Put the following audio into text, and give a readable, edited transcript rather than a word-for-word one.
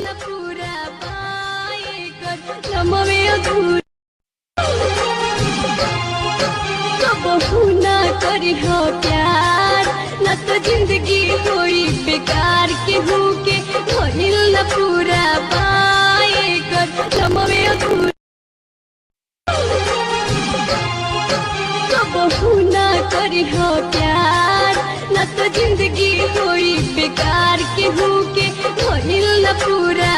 न पूरा पाए कर लमवे अधूरा कबहू ना करी हो प्यार न तो जिंदगी होई बेकार केहू के भइल न पूरा पाए कर लमवे अधूरा कबहू ना करी हो प्यार न तो जिंदगी होई बेकार केहू के भइल न पूरा